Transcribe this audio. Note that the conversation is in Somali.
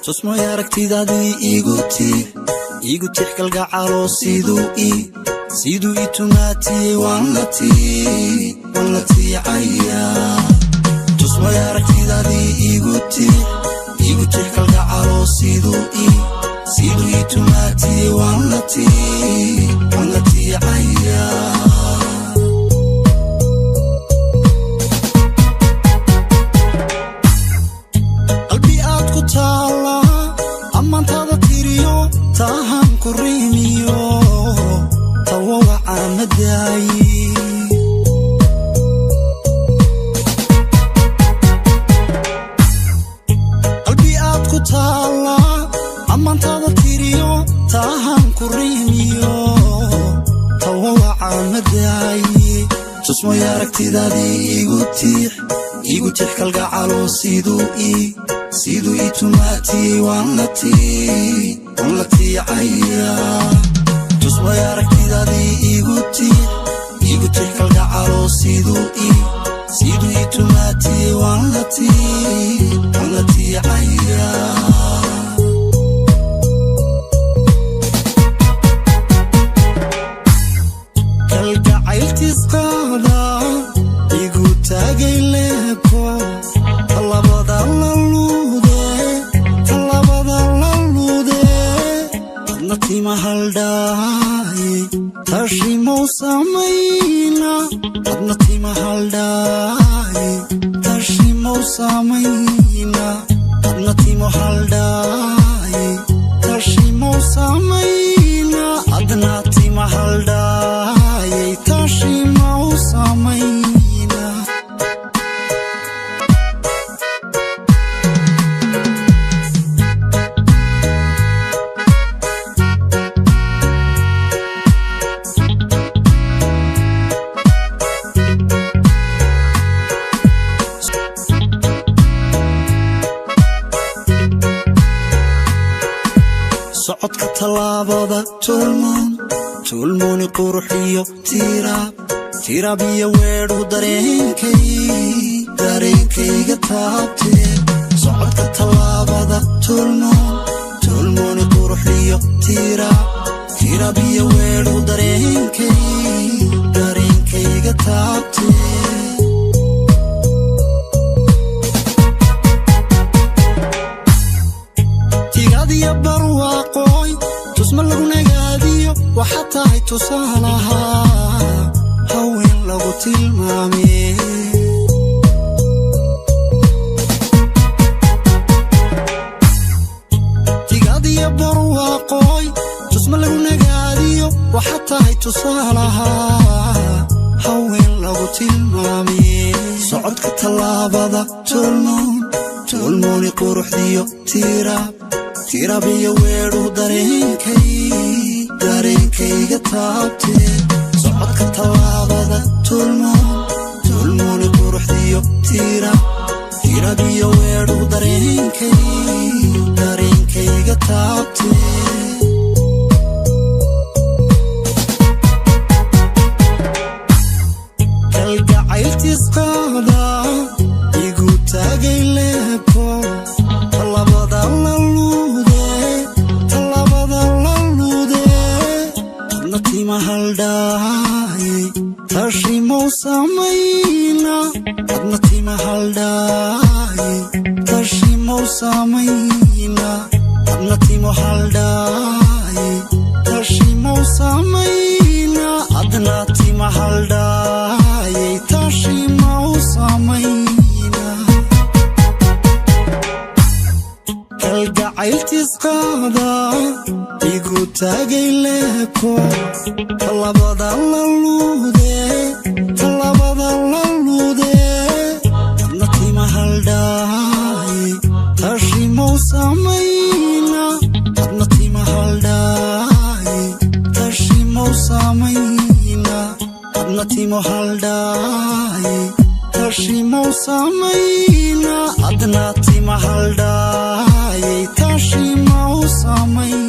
tusmo aragtidaadii igu tix kalgacalo siduu itumaatiyey waan la tiicaya tusmo aragtidaadii igu tix kalgacalo siduu itumaatiyey waan la tiicaya tahan kurimiyo tawawa amadayi qalbi aad ku taala amantada tiriyo tahan kurimiyo tawawa amadayi tusmo aragtidaadii igu tix kalgacalo siduu itumaatiyey waan la tiicaya tusmo aragtidaadii igu tix kalgacalo siduu itumaatiyey waan la tiicaya kalgacayltiis qaada igu taagay leeko talabada la luude adnatima haldhaaye tashimow samayna adnatima haldhaaye tashimow samayna adnatimo haldhaaye tashimow samayna adnatima haldhaaye tashimow samayna socodka talaabada tulmooni quruxiyo tiraab iyo weedhu dareenkayga taabtee socodka talaabada tulmooni quruxiyo tiraab iyo weedhu dareenkayga taabtee tigadiyo barwaaqooy tusma lagu nagaadiyo waxaa tahay tusaalaha haween lagu tilmaame tigadiyo barwaaqooy tusma lagu nagaadiyo waxaa tahay tusaalaha haween lagu tilmaame socodka tallaabada tulmooni quruxdiyo tiraab iyo weedhu dareenkayga taabtee socodka tallaabada tulmooni quruxdiyo tiraab iyo weedhu dareenkayga taabtee kalgacayltiis qaada igu taagay leeko talabada la luude adnatima haldhaaye tashimow samayna adnatima haldhaaye tashimow samayna adnatimo haldhaaye tashimow samayna adnatima haldhaaye tashimow samayna kalgacayltiis qaada igu taagay leeko talabada la luude adnatima haldhaaye tashimow samayna adnatima haldhaaye tashimow samayna adnatimo haldhaaye tashimow samayna adnatima haldhaaye tashimow samayna